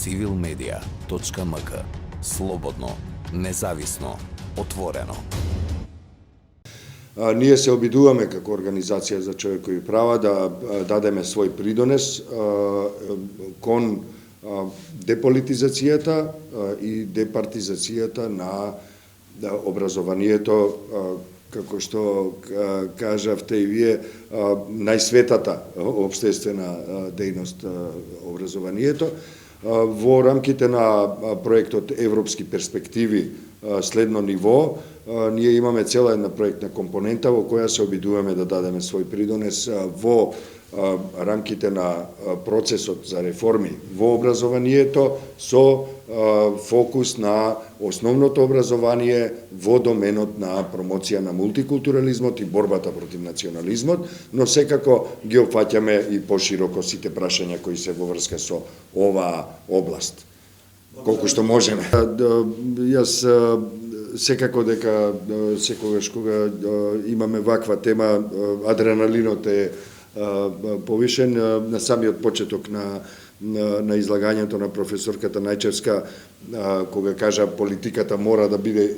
civilmedia.mk. Slobodno, независно, отворено. Ние се обидуваме како Организација за човекови права да дадеме свој придонес кон деполитизацијата и департизацијата на образованието, како што кажавте и вие, најсветата општествена дејност образованието. Во рамките на проектот Европски перспективи следно ниво, ние имаме цела една проектна компонента во која се обидуваме да дадеме свој придонес во рамките на процесот за реформи во образованието со фокус на основното образование во доменот на промоција на мултикултурализмот и борбата против национализмот, но секако ги опфаќаме и пошироко сите прашања кои се во врска со оваа област. Колку што можеме. Јас секако дека секогаш кога имаме ваква тема, адреналинот е повишен. На самиот почеток на излагањето на професорката Најчевска, кога кажа политиката мора да биде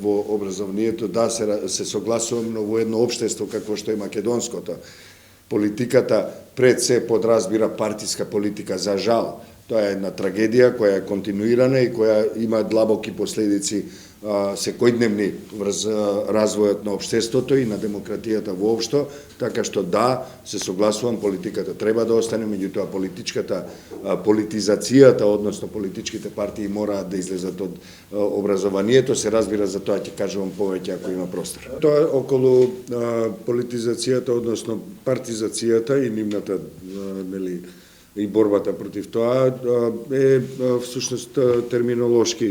во образованието, да, се согласувам, но во едно општество какво што е македонското. Политиката пред се подразбира партиска политика, за жал. Тоа е една трагедија која е континуирана и која има длабоки последици секојдневни врз развојот на општеството и на демократијата воопшто, така што да, се согласувам, политиката треба да остане, меѓутоа политизацијата, односно политичките партии мораат да излезат од образованието, се разбира, за тоа ќе кажувам повеќе ако има простор. Тоа околу политизацијата, односно партизацијата и нивната, нели, и борбата против тоа е всушност терминолошко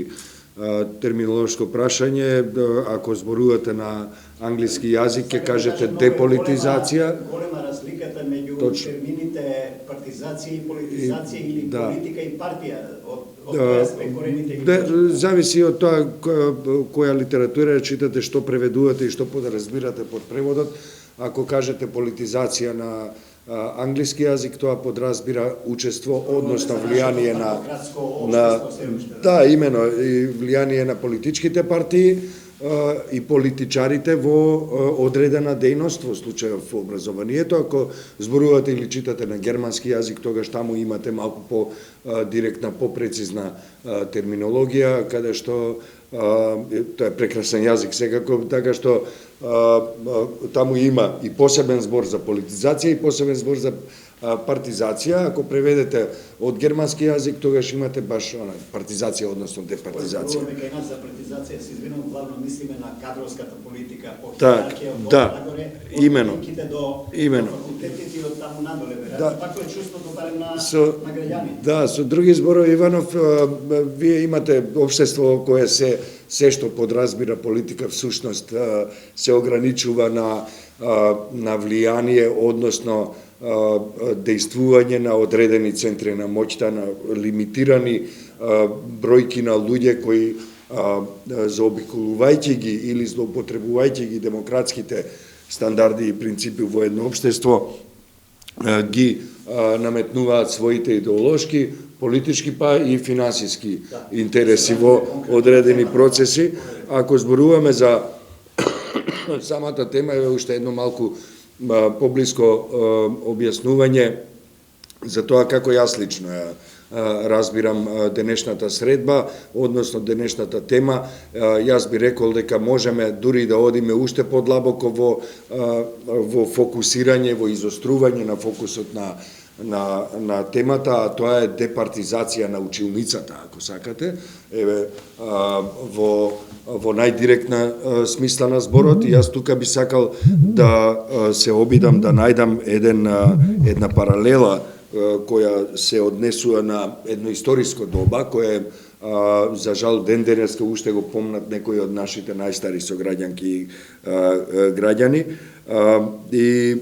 прашање. Ако зборувате на англиски јазик, ќе кажете деполитизација. Голема разликата меѓу термините партизација и политизација или политика и партија, од која сме корените ги? Зависи од тоа која литература читате, што преведувате и што подразбирате под преводот. Ако кажете политизација на англиски јазик, тоа подразбира учество, односно влијание на да, имено, и влијание на политичките партии и политичарите во одредена дејност, во случајот во образованието. Ако зборувате или читате на германски јазик, тогаш таму имате малку по директна, попрецизна терминологија, каде што тоа е прекрасен јазик секако, така што таму има и посебен збор за политизација и посебен збор за партизација. Ако преведете од германски јазик, тогаш имате баш партизација, односно департизација. Зборуваме кај нас за партизација, се извинувам, главно мислиме на кадровската политика, од Так, хиерархија, од нагоре, имено, од линките до факултетите и од таму надоле. Така е чувството барем на граѓани. Да, со други зборови, Иванов, вие имате општество кое се што подразбира политика всушност се ограничува на влијание, односно дејствување на одредени центри на моќта, на лимитирани бројки на луѓе кои заобиколувајќи ги или злоупотребувајќи ги демократските стандарди и принципи во едно општество, ги наметнуваат своите идеолошки, политички па и финансиски интереси во одредени процеси. Ако зборуваме за самата тема, е уште едно малку поблиско објаснување за тоа како јас лично разбирам денешната средба, односно денешната тема. Јас би рекол дека можеме дури да одиме уште подлабоко во фокусирање, во изострување на фокусот на темата, а тоа е департизација на училницата, ако сакате, во најдиректна смисла на зборот. И јас тука би сакал да се обидам да најдам една паралела која се однесува на едно историско доба, кое за жал ден денеска уште го помнат некои од нашите најстари сограѓанки и граѓани. И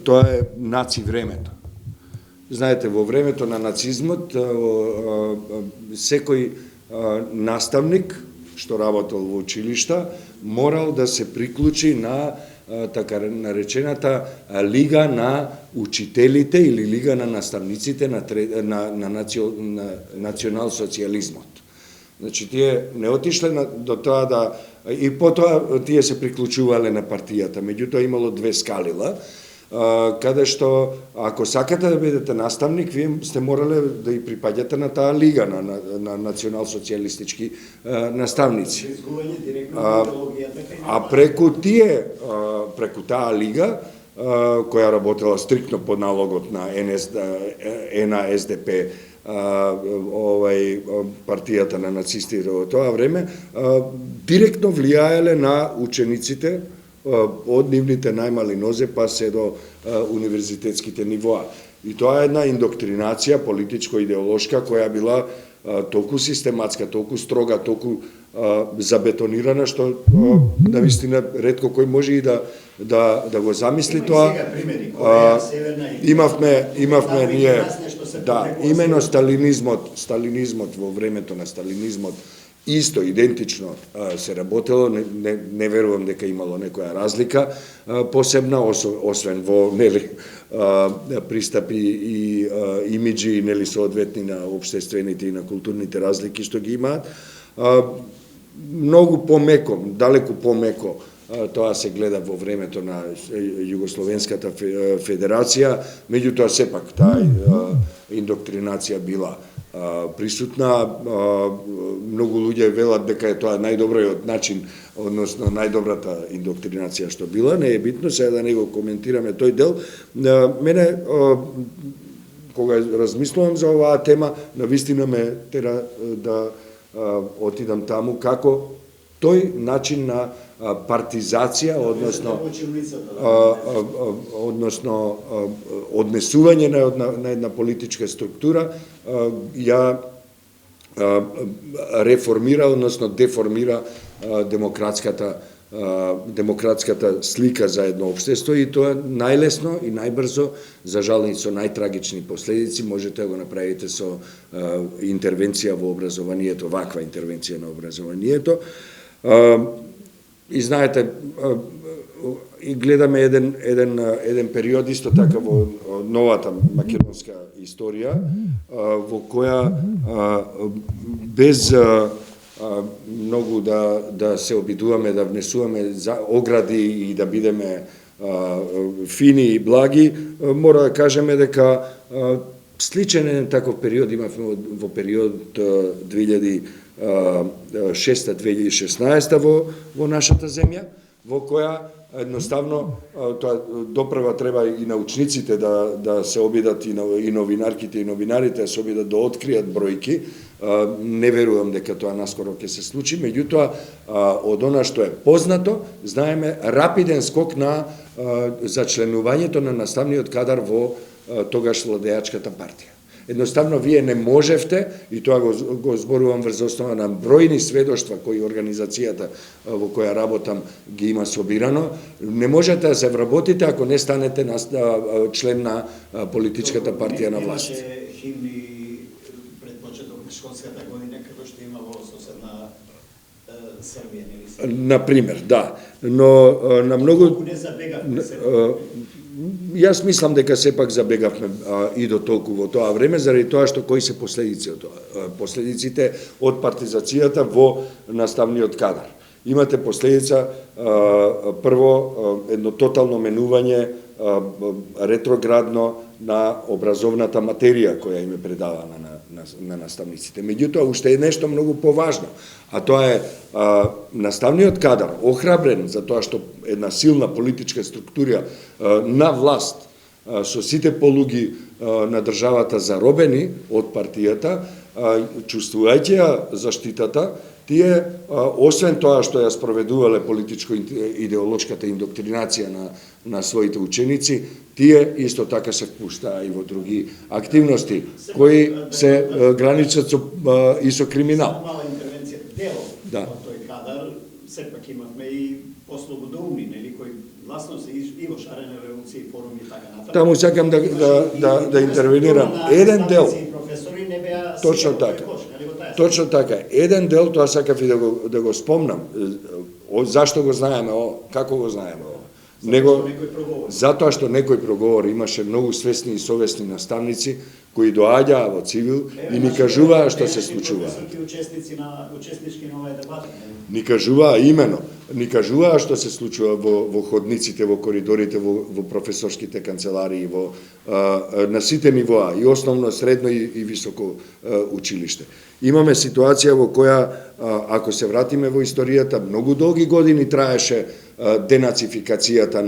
тоа е наци времето. Знаете, во времето на нацизмот секој наставник што работел во училишта морал да се приклучи на така наречената лига на учителите или лига на наставниците на национал-социализмот. Значи, тие не отишле до тоа да... И потоа тие се приклучувале на партијата. Меѓутоа имало две скалила, каде што, ако сакате да бидете наставник, вие сте морале да и припаѓате на таа лига на национал-социјалистички наставници. А преку таа лига, која работела стриктно под налогот на НСДП, партијата на нацистите во тоа време, директно влијаеле на учениците од нивните најмали нозе па се до универзитетските нивоа. И тоа е една индоктринација политичко-идеолошка која била толку систематска, толку строга, толку забетонирана, што навистина ретко кој може и да го замисли тоа. Имавме ние, да, имено сталинизмот во времето на сталинизмот исто, идентично се работело, не верувам дека имало некоја разлика посебна, освен во пристапи и имиджи, соодветни на општествените и на културните разлики што ги имаат. Многу помеко, далеку помеко тоа се гледа во времето на Југословенската федерација, меѓутоа сепак таа индоктринација била присутна. Многу луѓе велат дека е тоа најдобриот начин, односно најдобрата индоктринација што била, не е битно, сега да не го коментираме тој дел. Мене, кога размислувам за оваа тема, навистина ме тера да отидам таму како тој начин на партизација, односно однесување на една политичка структура, ја реформира, односно деформира демократската слика за едно општество, и тоа најлесно и најбрзо, за жал и со најтрагични последици, можете да го направите со интервенција во образованието, ваква интервенција на образованието. И знаете, и гледаме еден период исто така во новата македонска историја, во која без многу да се обидуваме да внесуваме огради и да бидеме фини и благи, мора да кажеме дека сличен еден таков период имавме во период 2006-2016 во нашата земја, во која едноставно тоа допрва треба и научниците да се обидат, и новинарките и новинарите да се обидат да откријат бројки. Не верувам дека тоа наскоро ќе се случи, меѓутоа од она што е познато, знаеме рапиден скок на зачленувањето на наставниот кадар во тогаш владеачката партија. Едноставно, вие не можевте, и тоа го зборувам врз основа на бројни сведоштва кои организацијата во која работам ги има собирано, не можете да се вработите ако не станете член на политичката партија на власт. Химни пред почеток на школската година, како што има во соседна Србија, нели? Например, да. Но на многу... Јас мислам дека сепак забегавме и до толку во тоа време, заради тоа што кои се последици од тоа. Последиците од партизацијата во наставниот кадар. Имате последица, прво, едно тотално менување ретроградно на образовната материја која им е предавана на наставниците. Меѓутоа, уште е нешто многу поважно, а тоа е наставниот кадар, охрабрен за тоа што една силна политичка структура на власт, со сите полуги на државата заробени од партијата, чувствувајќи ја заштитата, тие, освен тоа што ја спроведувале политичко-идеолошката индоктринација на своите ученици, тие исто така се впуштаа и во други активности, кои се граничат и со криминал. Мала интервенција, дел од тој кадар, сепак имавме и послободоумни, нели, кои гласно се и во шарена револуција и форуми и така натаму. Таму сакам да интервенирам. Еден дел. Точно така. Точно така. Еден дел, тоа сакав и да го спомнам. Зашто го знаеме, како го знаеме ова? него затоа што некој проговори. Имаше многу свесни и совесни наставници кои доаѓаа во цивил и ни кажуваа што се случува. Учеснички на оваа дебата. Ни кажуваа имено, ни кажуваа што се случува во ходниците, во коридорите, во професорските канцеларии, на сите нивоа, и основно, средно и високо училиште. Имаме ситуација во која, ако се вратиме во историјата, многу долги години траеше денацификацијата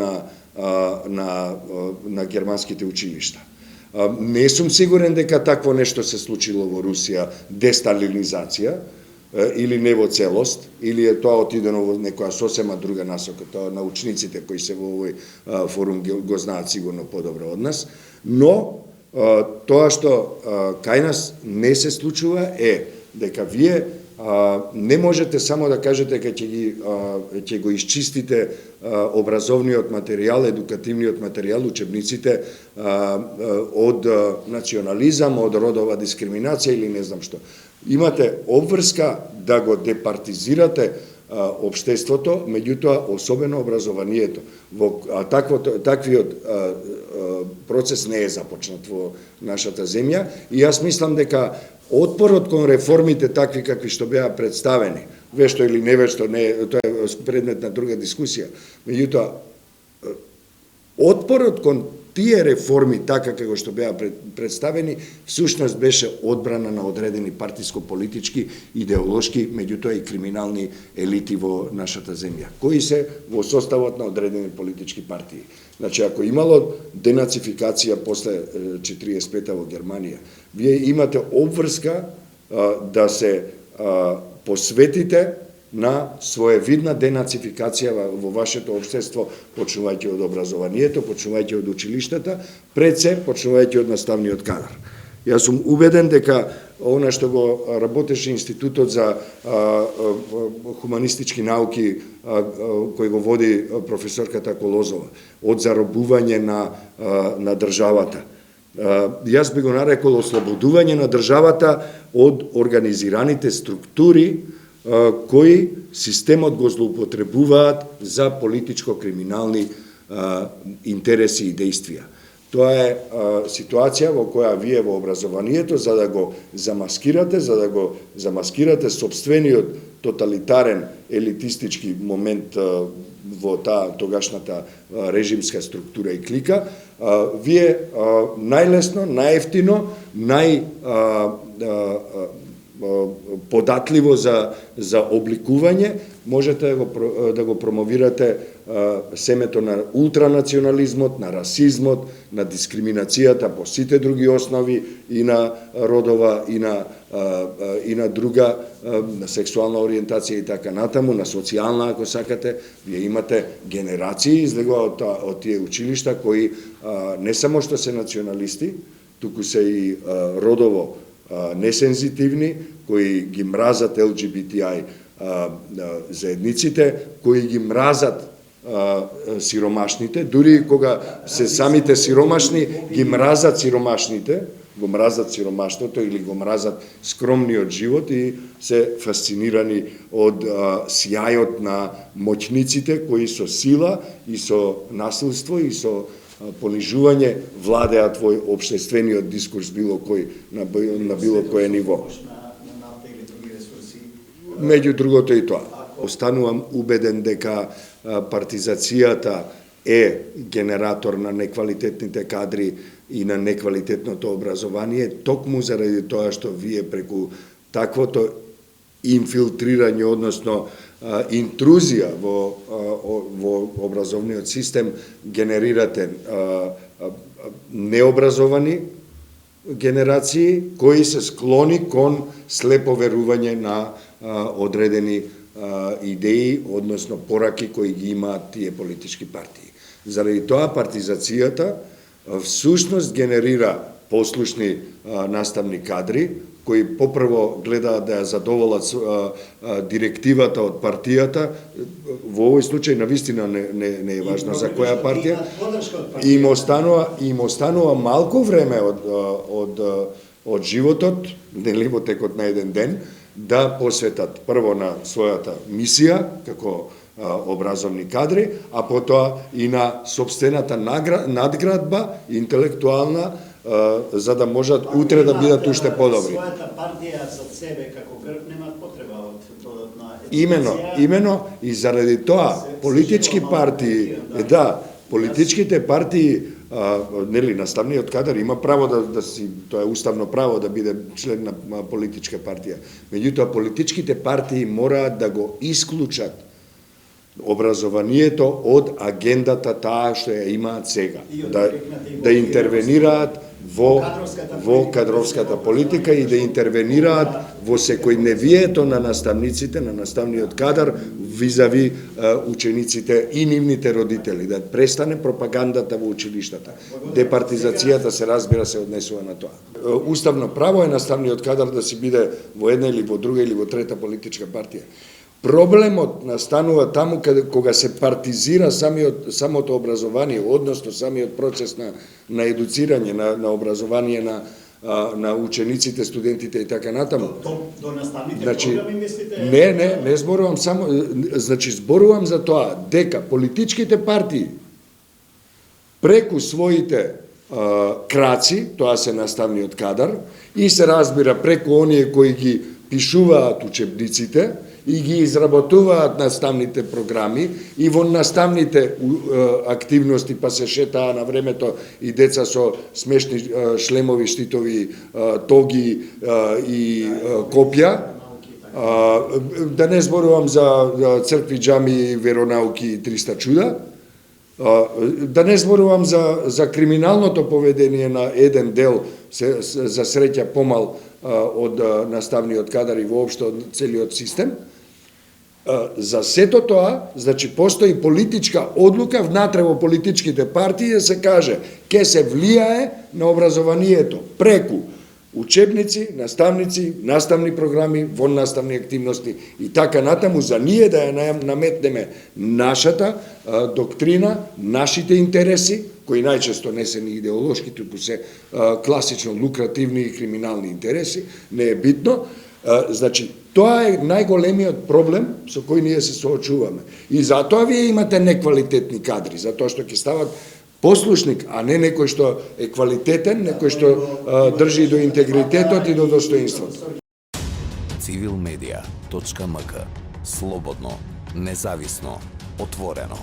на германските училишта. Не сум сигурен дека такво нешто се случило во Русија, десталинизација, или не во целост, или е тоа отидено во некоја сосема друга насока, тоа научниците кои се во овој форум го знаат сигурно подобро од нас, но тоа што кај нас не се случува е дека вие не можете само да кажете дека ќе го исчистите образовниот материјал, едукативниот материјал, учебниците од национализам, од родова дискриминација или не знам што. Имате обврска да го департизирате општеството, меѓутоа особено образованието. Таквиот процес не е започнат во нашата земја и јас мислам дека отпорот кон реформите такви какви што беа представени, вешто или невешто, тоа е предмет на друга дискусија, меѓутоа отпорот кон тие реформи, така како што беа представени, всушност беше одбрана на одредени партиско-политички, идеолошки, меѓутоа и криминални елити во нашата земја, кои се во составот на одредени политички партии. Значи, ако имало денацификација после 45-та во Германија, вие имате обврска да се посветите на своевидна денацификација во вашето општество, почнувајќи од образованието, почнувајќи од училиштата, пред се почнувајќи од наставниот кадар. Јас сум убеден дека она што го работеше Институтот за хуманистички науки, кој го води професорката Колозова, од заробување на државата. Јас би го нарекол ослободување на државата од организираните структури кои системот го злоупотребуваат за политичко-криминални интереси и действија. Тоа е ситуација во која вие во образованието, за да го замаскирате собствениот тоталитарен елитистички момент во таа тогашната режимска структура и клика, вие најлесно, најевтино, податливо за обликување, можете да го промовирате семето на ултранационализмот, на расизмот, на дискриминацијата по сите други основи, и на родова, и на друга, на сексуална ориентација и така натаму, на социјална, ако сакате. Вие имате генерации излегува од тие училишта кои не само што се националисти, туку се и родово несензитивни, кои ги мразат LGBTI заедниците, кои ги мразат сиромашните, дури кога се самите сиромашни, ги мразат сиромашните, го мразат сиромаштото или го мразат скромниот живот и се фасцинирани од сјајот на моќниците кои со сила и со насилство и со понижување владеат во општествениот дискурс на било кое ниво. Меѓу другото и тоа. Останувам убеден дека партизацијата е генератор на неквалитетните кадри и на неквалитетното образование, токму заради тоа што вие преку таквото инфилтрирање, односно интрузија во образовниот систем, генерирате необразовани генерации кои се склони кон слепо верување на одредени идеи, односно пораки кои ги имаат тие политички партии. Заради тоа партизацијата всушност генерира послушни наставни кадри кои попрво гледаат да ја задоволат директивата од партијата. Во овој случај навистина не е важно за која партија. И им останува малку време од животот, нели во текот на еден ден, да посветат прво на својата мисија како образовни кадри, а потоа и на собствената надградба интелектуална, за да можат утре да бидат уште подобри. Својата партија за себе како грб немаат потреба од додатна едукација. Имено, и заради тоа политички партии, политичките партии, нели, наставниот кадар има право да си, тоа е уставно право да биде член на политичка партија. Меѓутоа, политичките партии мораат да го исклучат образованието од агендата таа што ја имаат сега. Да интервенираат во кадровската политика и да интервенираат во секојдневието на наставниците, на наставниот кадар, визави учениците и нивните родители. Да престане пропагандата во училиштата. Департизацијата се разбира се однесува на тоа. Уставно право е наставниот кадар да си биде во една или во друга или во трета политичка партија. Проблемот настанува таму кога се партизира самото образование, односно самиот процес на едуцирање, на образование на учениците, студентите и така натаму. До наставните програми мислите? Не зборувам само, зборувам за тоа дека политичките партии преку своите краци, тоа се наставниот кадар, и се разбира преку оние кои ги пишуваат учебниците, и ги изработуваат наставните програми и во наставните активности, па се шетаа на времето и деца со смешни шлемови, штитови, тоги и копја. Да не зборувам за цркви, џами, веронауки и 300 чуда. Да не зборувам за криминалното поведение на еден дел, за среќа помал од наставниот кадар и воопшто од целиот систем. За сето тоа, постои политичка одлука внатре во политичките партии да се каже ке се влијае на образованието преку учебници, наставници, наставни програми, воннаставни активности и така натаму, за ние да ја наметнеме нашата доктрина, нашите интереси, кои најчесто не се ни идеолошки, туку се класично лукративни и криминални интереси, не е битно. Тоа е најголемиот проблем со кој ние се соочуваме. И затоа вие имате неквалитетни кадри, затоа што ќе стават послушник, а не некој што е квалитетен, некој што држи до интегритетот и до достоинството. Civilmedia.mk. Слободно, независно, отворено.